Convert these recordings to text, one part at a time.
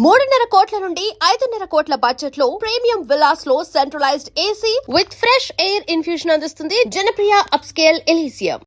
3.5 కోట్ల నుండి 5.5 కోట్ల బడ్జెట్ లో ప్రీమియం విల్లాస్ లో centralised AC with fresh air infusion అందిస్తుంది జనప్రియ అప్స్కేల్ ఎలీసియం.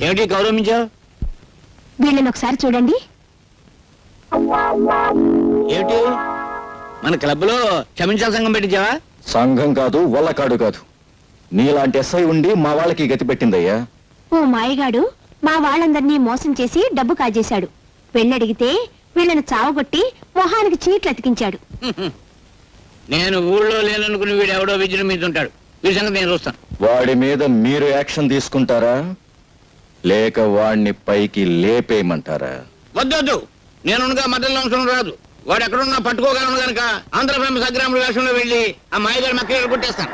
ఏమిటి గౌరవించావు? వీళ్ళని ఒకసారి చూడండి. ఏమిటి మన క్లబ్ లో క్షమించాల సంఘం పెట్టించావా? సంఘం కాదు, వల్లకాడు కాదు. నీలాంటి ఎస్ఐ ఉండి మా వాళ్ళకి గతి పెట్టిందయ్యా. ఓ మాయగాడు మా వాళ్ళందరినీ మోసం చేసి డబ్బు కాజేశాడు. పెళ్ళడిగితే వీళ్ళని చావగొట్టి మొహానికి చీట్లు అతికించాడు. నేను ఊళ్ళో లేననుకుని వీడు ఎవడో విజృంభించుంటాడు. వీడి సంగతి నేను చూస్తాను. వాడి మీద మీరు యాక్షన్ తీసుకుంటారా లేక వాడిని పైకి లేపేయమంటారా? వద్దొద్దు, నేనుగా మధ్యలో అంశం రాదు. వాడు ఎక్కడున్నా పట్టుకోగలను కనుక ఆంధ్ర ఫేమస్ అగ్రాముల వేషంలో వెళ్ళి ఆ మాయగారి మక్కలు కొట్టేస్తాను.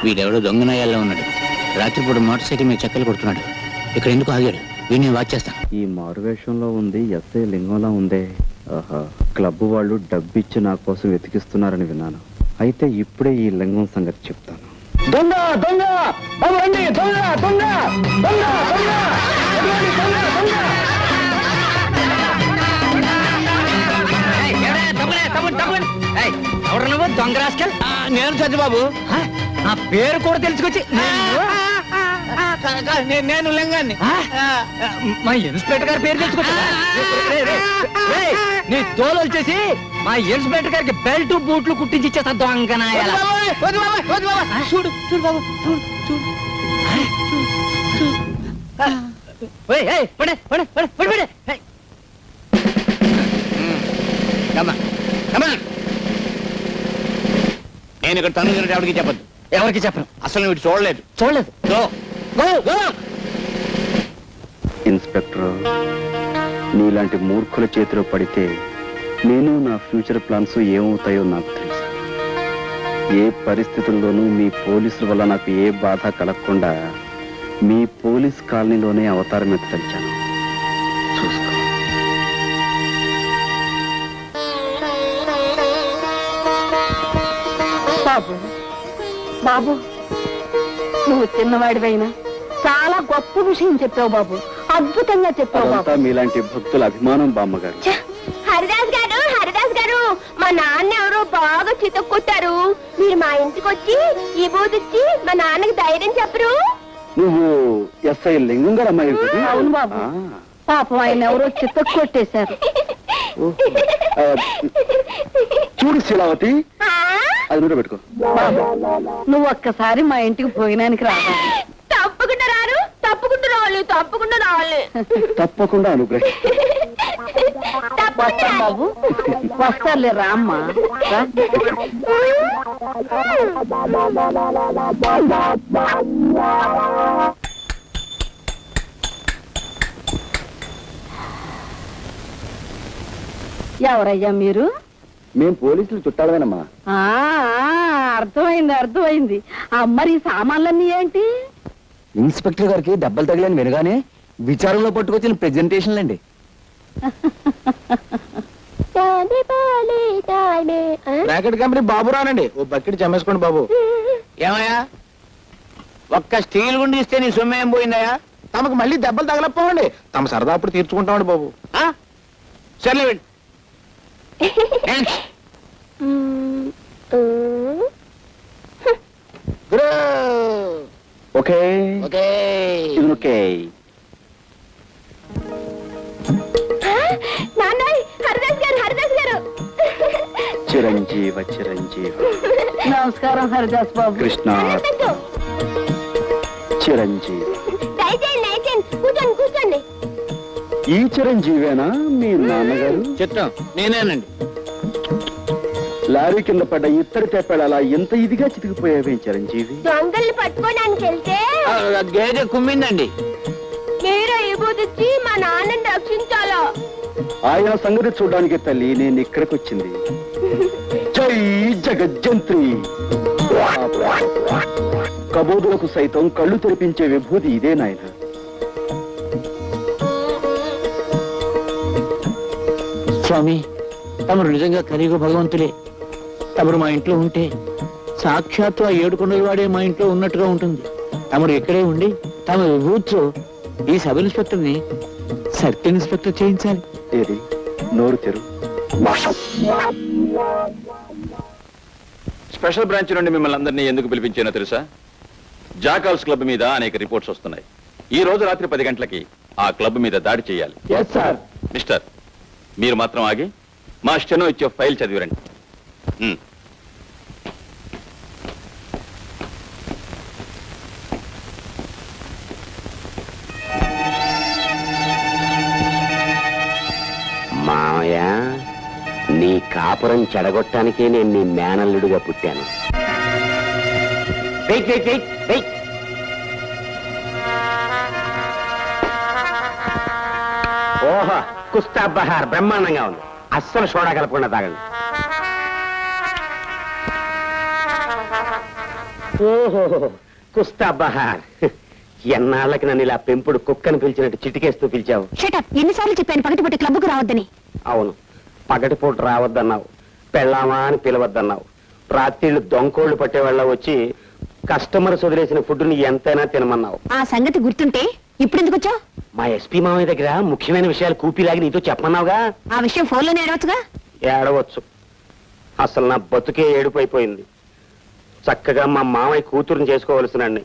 వీడెవడో దొంగనాయాల్లో ఉన్నాడు. రాత్రిపూట మోటార్ సైకిల్ మీద చెక్కలు కొడుతున్నాడు. ఇక్కడ ఎందుకు ఆగాడు? వీడిని వాచ్ చేస్తాను. ఈ మారువేషంలో ఉంది ఎస్ఐ లింగంలా ఉందే. ఆహా, క్లబ్ వాళ్ళు డబ్బిచ్చి నా కోసం వెతికిస్తున్నారని విన్నాను. అయితే ఇప్పుడే ఈ లింగం సంగతి చెప్తాను. దొంగ దొంగ రండి, దొంగ దొంగ దొంగ దొంగ దొంగ రాస్కల్. నేను సత్యబాబు. నా పేరు కూడా తెలుసుకొచ్చి నేను లింగాన్ని. మా ఇన్స్పెక్టర్ గారి పేరు తెలుసుకొచ్చి నీ తోలు వచ్చేసి మా ఇన్స్పెక్టర్ గారికి బెల్ట్ బూట్లు కుట్టించి ఇచ్చేస్తా దొంగనాయాల. చూడు చూడు బాబు, చూడు చూడు. నేను ఇక్కడ తను ఎవరికి చెప్పద్దు. ఎవరికి చెప్పను. అసలు వీడు చూడలేదు. ఇన్స్పెక్టర్, నీలాంటి మూర్ఖుల చేతిలో పడితే నేను నా ఫ్యూచర్ ప్లాన్స్ ఏమవుతాయో నాకు తెలుసు. ఏ పరిస్థితుల్లోనూ మీ పోలీసుల వల్ల నాకు ఏ బాధ కలగకుండా మీ పోలీస్ కాలనీలోనే అవతారం ఎత్తలిచాను. చూసుకో. బాబు బాబు, నువ్వు చిన్నవాడివైనా చాలా గొప్ప విషయం చెప్పావు బాబు. అద్భుతంగా చెప్పావు అదంతా బాబు. మీలాంటి భక్తుల అభిమానం బామ్మగారు. హరిదాస్ గారు, హరిదాస్ గారు, మా నాన్న ఎవరో బాగా చితక్కొట్టారు. మీరు మా ఇంటికి వచ్చి ఈ బూదిచ్చి మా నాన్నకి ధైర్యం చెప్పరు? నువ్వు ఎస్ఐ లింగం గారు అమ్మాయి కదా? అవును బాబు. పాపం ఆయన ఎవరో చితక్కొట్టేశారు. చూడు శీలావతి, అది నూట పెట్టుకో. నువ్వు ఒక్కసారి మా ఇంటికి భోజనానికి రావాలి. తప్పకుండా రారు. తప్పకుండా రావాలి. తప్పకుండా రావాలి. తప్పకుండా అనుగ్రహం. వస్తాను బాబు, వస్తారులే. రామ్మా రా. ఎవరయ్యా మీరు? మేం పోలీసులు చుట్టాలమేనమ్మా. అర్థమైంది అర్థమైంది. మరి సామాన్లన్నీ ఏంటి? ఇన్స్పెక్టర్ గారికి దెబ్బలు తగిలని వినగానే విచారంలో పట్టుకొచ్చిన ప్రెజెంటేషన్లు అండి. బ్రాకెట్ కంపెనీ బాబు రానండి. ఓ బకెట్ చమ్మేసుకోండి బాబు. ఏమయ్యా, ఒక్క స్టీల్ గుండి ఇస్తే నీ సొమ్ము ఏం పోయిందయ్యా? తమకు మళ్ళీ దెబ్బలు తగలపోవండి. తమ సరదా అప్పుడు తీర్చుకుంటామండి బాబు. సర్లే ఓకే ఓకే ఇది ఓకే. చిరంజీవ చిరంజీవ నమస్కారం హరిదాస్ బాబు. కృష్ణ చిరంజీవ. కూర్చోండి కూర్చోండి. ఈ చిరంజీవేనా మీ నాన్నగారు? చిత్తం నేనేనండి. లారీ కింద పడ్డ ఇత్తడి తెప్పాడు అలా ఎంత ఇదిగా చితికిపోయావేం చిరంజీవి? దొంగల్ని పట్టుకోడానికి వెళ్తే గేదె కుమ్మిందండి. మీరే ఇబుదిచ్చి మా నాన్నని రక్షించాలా? ఆయన సంగతి చూడడానికి తల్లి నేను ఇక్కడికి వచ్చింది. జై జగజ్జంత్రి. కబోదులకు సైతం కళ్ళు తెరిపించే విభూతి ఇదే నాయన. స్వామి, తమరు నిజంగా కలియుగ భగవంతులే. తమరు మా ఇంట్లో ఉంటే సాక్షాత్తు ఆ ఏడుకొండల వాడే మా ఇంట్లో ఉన్నట్టుగా ఉంటుంది. తమరు ఇక్కడే ఉండి తమ విభూతితో ఈ సబ్ ఇన్స్పెక్టర్ని సర్కిల్ ఇన్స్పెక్టర్ చేయించాలి. ఏది నోరు తెరు. స్పెషల్ బ్రాంచ్ నుండి మిమ్మల్ని అందరినీ ఎందుకు పిలిపించానో తెలుసా? జాకాల్స్ క్లబ్ మీద అనేక రిపోర్ట్స్ వస్తున్నాయి. ఈ రోజు రాత్రి 10 గంటలకి ఆ క్లబ్ మీద దాడి చేయాలి. Yes sir. మిస్టర్, మీరు మాత్రం ఆగి మా స్టెనో ఇచ్చే ఫైల్ చదివిరండి. మామయ్య, నీ కాపురం చెడగొట్టానికే నేను నీ మేనల్లుడిగా పుట్టాను. Wait wait wait wait. ఓహో, కుస్తా బహార్ బ్రహ్మాండంగా ఉంది. అస్సలు సోడా కలపకుండా తాగండి. ఓహో, కుస్తా బహార్. ఎన్నాళ్ళకి నన్ను ఇలా పెంపుడు కుక్కను పిలిచినట్టు చిటికేస్తూ పిలిచావు. షటప్. ఎన్నిసార్లు చెప్పాను పగటిపూట క్లబ్కు రావద్దని? అవును, పగటిపూట రావద్దన్నావు, పెళ్ళామా అని పిలవద్దన్నావు. రాత్రిళ్ళు దొంకోళ్లు పట్టేవాళ్ళ వచ్చి కస్టమర్స్ వదిలేసిన ఫుడ్ని ఎంతైనా తినమన్నావు. ఆ సంగతి గుర్తుంటే ఇప్పుడు ఎందుకు వచ్చావు? మా ఎస్పీ మామయ్య దగ్గర ముఖ్యమైన విషయాలు కూపిలాగి నీతో చెప్పమన్నావుగా. ఆ విషయం ఫోన్లోనే ఏడవచ్చుగా. ఏడవచ్చు. అసలు నా బతుకే ఏడుపైపోయింది. చక్కగా మా మామయ్య కూతురుని చేసుకోవలసినండి.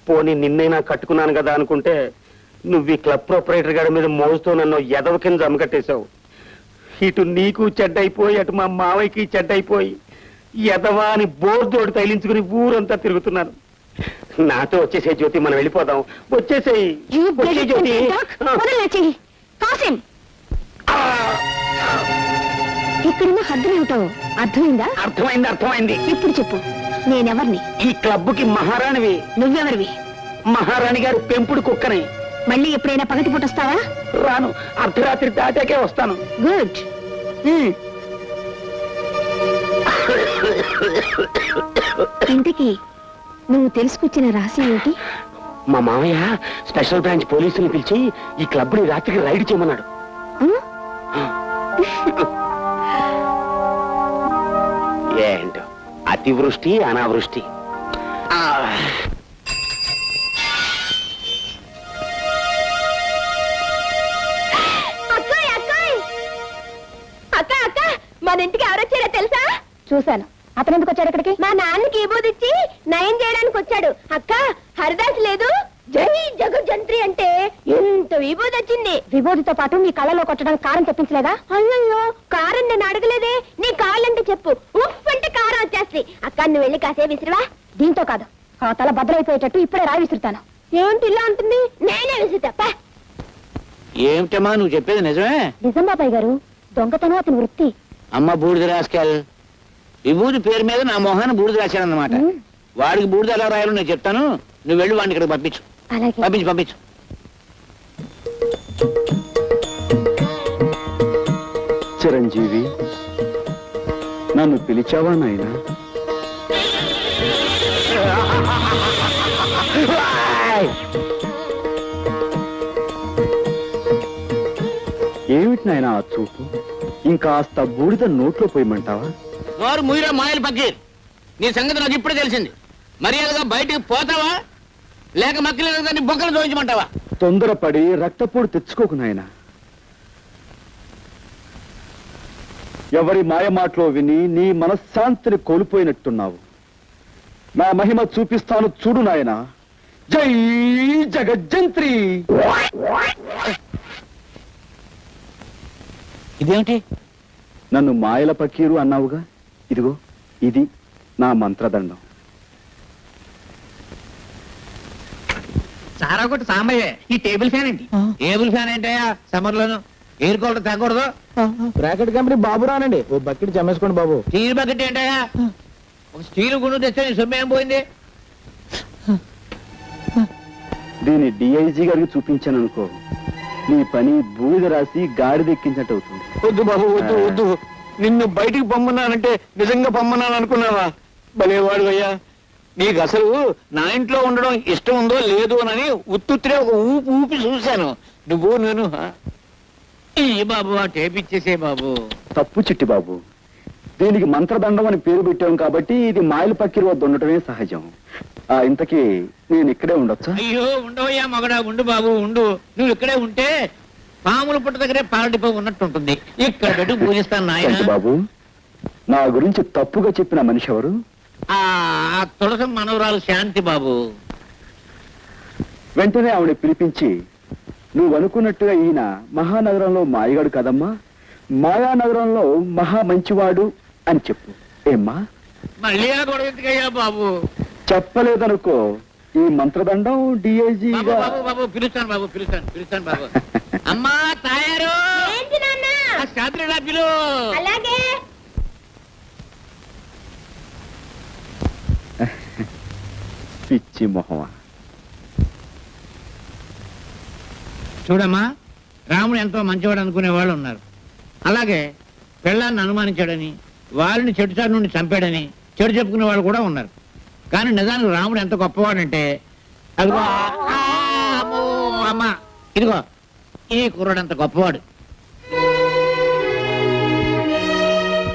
పోనీ నిన్నైనా కట్టుకున్నాను కదా అనుకుంటే నువ్వు ఈ క్లబ్ ప్రొపరేటర్ గారి మీద మోజుతో నన్ను ఎదవ కింద జమకట్టేశావు. ఇటు నీకు చెడ్డైపోయి అటు మా మావయ్యకి చెడ్డైపోయి ఎదవా అని బోర్దోడు తైలించుకుని ఊరంతా తిరుగుతున్నాను. నాతో వచ్చేసే జ్యోతి, మనం వెళ్ళిపోదాం. వచ్చేసేయి. వచ్చే జ్యోతి. కాసిం, ఇక్కడున్న హద్దులేమిటో అర్థమైందా? అర్థమైంది అర్థమైంది. ఇప్పుడు చెప్పు, నేనెవర్ని? ఈ క్లబ్కి మహారాణివి. నువ్వెవరివి? మహారాణి గారి పెంపుడు కుక్కని. మళ్ళీ ఎప్పుడైనా పగటిపూట వస్తావా? రాను, అర్ధరాత్రి దాటాకే వస్తాను. గుడ్. ఇంతకీ నువ్వు తెలుసుకొచ్చిన రహస్యం ఏంటి? మా మామయ్య స్పెషల్ బ్రాంచ్ పోలీసుని పిలిచి ఈ క్లబ్ ని రాత్రికి రైడ్ చేయమన్నాడు. ఏంటో అతివృష్టి అనావృష్టి. అక్క అక్క, మన ఇంటికి ఎవరొచ్చారో తెలుసా? చూశాను. అతను ఎందుకు వచ్చాడు ఇక్కడికి? మా నాన్నకి ఇబోదిచ్చి నయం చేయడానికి వచ్చాడు. అక్క, హరిదాస్ లేదు, జై జగజ్జంత్రి అంటే ఎంత విభూది వచ్చింది. విభూతితో పాటు మీ కళ్ళలో కొట్టడానికి కారం తెప్పించలేదా? అయ్యో, కారం నేను అడగలేదే. నీ కాళ్ళంటే చెప్పు, ఉఫ్ అంటే కారం వచ్చేస్తుంది. అక్క, నువ్వు వెళ్ళి కాసే విసిరివా. దీంతో కాదు, ఆ తల బద్దలైపోయేటట్టు ఇప్పుడే రాయి విసురుతాను. ఏంటి ఇలా అంటుంది? నేనే విసురుతా. ఏమిటమ్మా నువ్వు చెప్పేది నిజమే? నిజం బాబాయ్ గారు, దొంగతనం అతని వృత్తి. అమ్మ బూడిద రాసుకెళ్ళ విభూతి పేరు మీద నా మొహాన్ని బూడిద రాశానన్నమాట. వాడికి బూడిద ఎలా రాయాలో నేను చెప్తాను. నువ్వు వెళ్ళి వాడిని ఇక్కడికి పంపించు. అలాగే. పంపించు పంపించు. చిరంజీవి, నన్ను పిలిచావా నాయనా? ఏమిటి నాయనా ఆ చూపు? ఇంకాస్త బూడిద నోట్లో పోయమంటావా? నోరు ముయిరా మాయలు పక్కీర్. నీ సంగతి నాకు ఇప్పుడే తెలిసింది. మర్యాదగా బయటికి పోతావా లేక మక్కలేదని బొక్కలు చూపించమంటావా? తొందరపడి రక్తపోటు తెచ్చుకోకు నాయనా. ఎవరి మాయమాటలో విని నీ మనశ్శాంతిని కోల్పోయినట్టున్నావు. నా మహిమ చూపిస్తాను చూడు నాయనా. జై జగజ్జంత్రి. ఇదేమిటి? నన్ను మాయల పకీరు అన్నావుగా, ఇదిగో ఇది నా మంత్రదండం. సారా కొట్టి సాంబయ్యే. ఈ టేబుల్ ఫ్యాన్ ఏంటి? టేబుల్ ఫ్యాన్ ఏంటయ్యా సమ్మర్ లోను ఎయిర్ కూలర్ తగ్గకూడదు. బ్రాకెట్ కంపెనీ బాబురానండి, ఓ బకెట్ జమేసుకోండి బాబు. స్టీల్ బకెట్ ఏంటయ్యా? ఒక స్టీల్ గుండు తెస్తే నీ సొమ్ము ఏం పోయింది? దీన్ని డిఐజీ గారికి చూపించాను అనుకో, నీ పని బూడిద రాసి గాడిదెక్కించినట్టు అవుతుంది. వద్దు బాబు, వద్దు వద్దు. నిన్ను బయటికి పొమ్మన్నానంటే నిజంగా పొమ్మన్నాను అనుకున్నావా? భలేవాడు అయ్యా. నీకు అసలు నా ఇంట్లో ఉండడం ఇష్టం ఉందో లేదో అని ఉత్తుత్తిరే ఒక ఊపి ఊపి చూశాను. నువ్వు నేను ఈ బాబు ఆ టేప్ ఇచ్చేసే బాబు. తప్పు చిట్టి బాబు, దీనికి మంత్రదండం అని పేరు పెట్టాం కాబట్టి ఇది మాయల పక్కిరి వద్ద ఉండటమే సహజం. ఇంతకీ నేను ఇక్కడే ఉండొచ్చా? అయ్యో ఉండవయ్యా మగడా, ఉండు బాబు ఉండు. నువ్వు ఇక్కడే ఉంటే పాముల పుట్ట దగ్గరే పాలడిపో ఉన్నట్టు ఉంటుంది. ఇక్కడ పెట్టి పూజిస్తాను నాయన. ఏంటి బాబు, నా గురించి తప్పుగా చెప్పిన మనిషి ఎవరు? ఆ తులసి మనవరాలు శాంతి బాబు. వెంటనే ఆవిడ పిలిపించి, నువ్వు అనుకున్నట్టుగా ఈయన మహానగరంలో మాయగాడు కదమ్మా, మాయానగరంలో మహా మంచివాడు అని చెప్పు. ఏమ్మా? మళ్ళీ ఆ గొడవ ఎందుకయ్యా బాబు? చెప్పలేదనుకో, ఈ మంత్రదండం డిఐజీగా. బాబు బాబు పిలుస్తాను బాబు, పిలుస్తాను బాబు. అమ్మా తాయారు, ఏంటి నాన్న? శాంతిలా పిలు. అలాగే. పిచ్చి మొహమా. చూడమ్మా, రాముడు ఎంతో మంచివాడు అనుకునే వాళ్ళు ఉన్నారు. అలాగే పెళ్ళాన్ని అనుమానించాడని, వాళ్ళని చెడుచాటు నుండి చంపాడని చెడు చెప్పుకునే వాళ్ళు కూడా ఉన్నారు. కానీ నిజానికి రాముడు ఎంత గొప్పవాడంటే, అదిగో అమ్మో అమ్మ, ఇదిగో ఈ కుర్రాడు అంత గొప్పవాడు.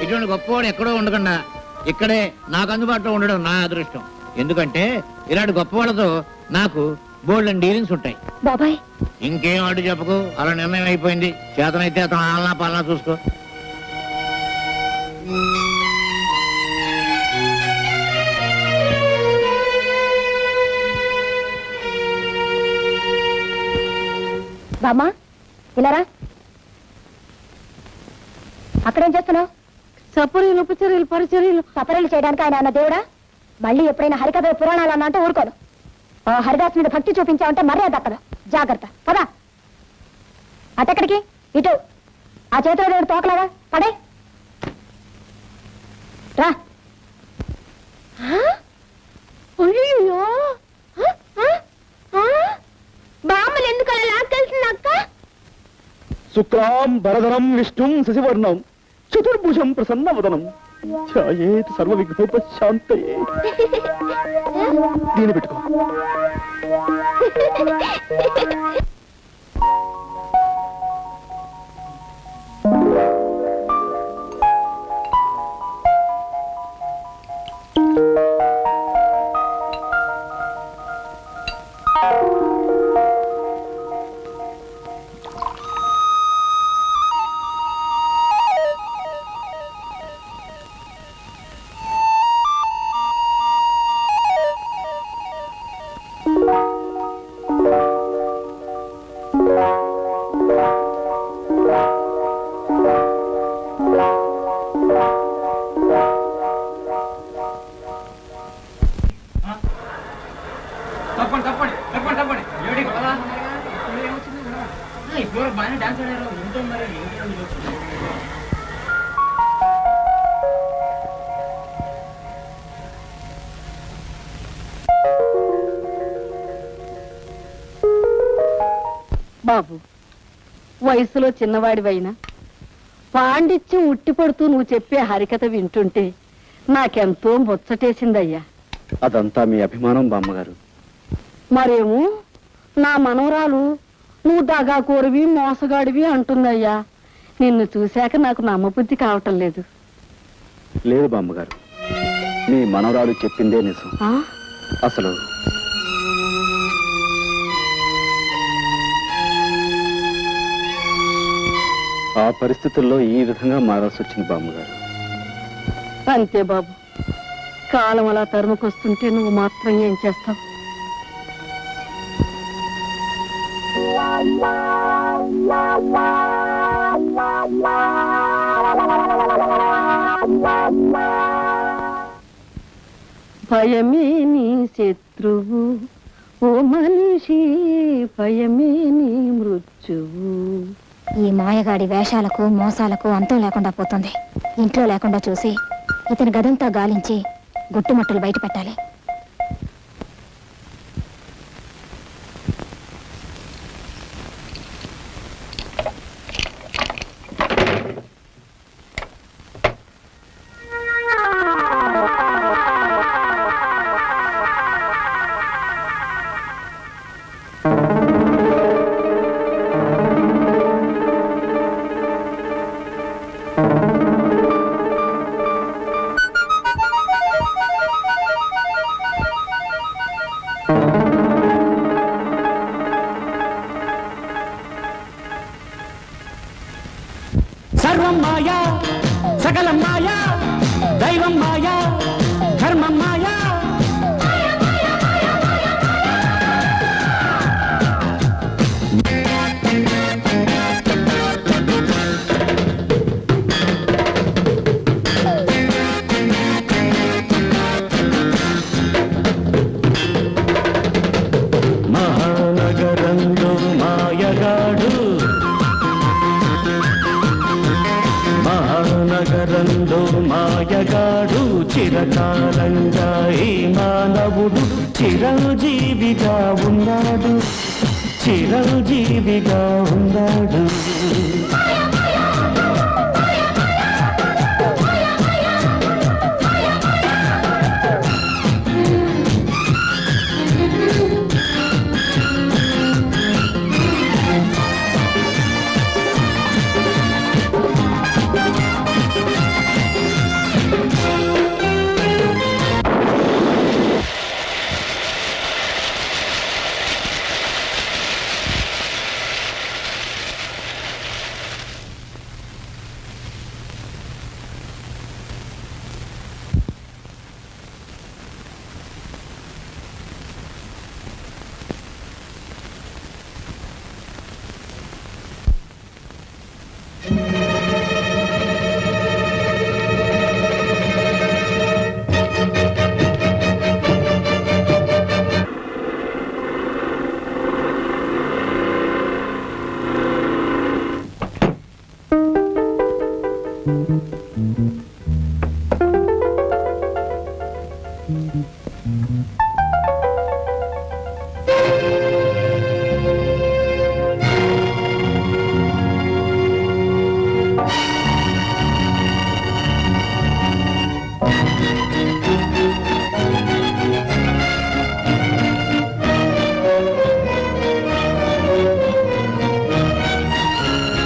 ఇటువంటి గొప్పవాడు ఎక్కడో ఉండకుండా ఇక్కడే నాకు అందుబాటులో ఉండడం నా అదృష్టం. ఎందుకంటే ఇలాంటి గొప్పవాళ్ళతో నాకు బోల్డ్ డీలింగ్స్ ఉంటాయి. బాబాయ్, ఇంకేం అడ్డు చెప్పకు, అలా నిర్ణయం అయిపోయింది. చేతనైతే అతను ఆలనా పాలనా చూసుకో. బామ్మా ఇలారా. అక్కడేం చేస్తున్నావు? సపరీలు ఉపచర్యలు పరిచర్యలు. సపరీలు చేయడానికి ఆయన అన్న దేవుడా? మళ్ళీ ఎప్పుడైనా హరికథ పురాణాలు అన్న అంటే ఊరుకోను. హరిదాస్ మీద భక్తి చూపించావంటే మర్యాద అక్కడ. జాగ్రత్త పదా. అటెక్కడికి? ఇటు. ఆ చేతిలో దేవుడు తోకలాగా పడే రా. అయ్యో, బామ్మలు ఎందుకు అలా లాక్కెళ్తుంది అక్క? శుక్లాం భరధరం విష్ణుం శశివర్ణం చతుర్భుజం ప్రసన్నవదనం ఛాయేత్ సర్వ విఘ్నోపశాంతయే. దీని పెట్టుకో. బాబు, వయసులో చిన్నవాడివైనా పాండిత్యం ఉట్టిపడుతూ నువ్వు చెప్పే హరికథ వింటుంటే నాకెంతో ముచ్చటేసిందయ్యా. అదంతా మీ అభిమానం బామ్మగారు. మరేమో నా మనవరాలు నువ్వు దగాకోరివి మోసగాడివి అంటుందయ్యా. నిన్ను చూశాక నాకు నమ్మబుద్ధి కావటం లేదు. లేదు బామ్మగారు, మీ మనవరాలు చెప్పిందే నిజం. ఆ? అసలు ఆ పరిస్థితుల్లో ఈ విధంగా మారాల్సి వచ్చింది బామ్మగారు. అంతే బాబు, కాలం అలా తరుముకొస్తుంటే నువ్వు మాత్రం ఏం చేస్తావు? Wow. భయమే నీ శత్రువు ఓ మనిషి, భయమే నీ మృత్యువు. ఈ మాయగాడి వేషాలకు మోసాలకు అంతం లేకుండా పోతుంది. ఇంట్లో లేకుండా చూసి ఇతని గదంతా గాలించి గుట్టుమట్టులు బయట పెట్టాలి. సర్వం మాయా, సకలం మాయా, దైవం మాయా, ధర్మం మాయా. మహానగరంలో మాయగాడు, మహానగరంలో మాయగాడు, చిరకాలంగా ఈ మానవుడు చిరంజీవిగా ఉన్నాడు, చిరంజీవిగా ఉన్నాడు.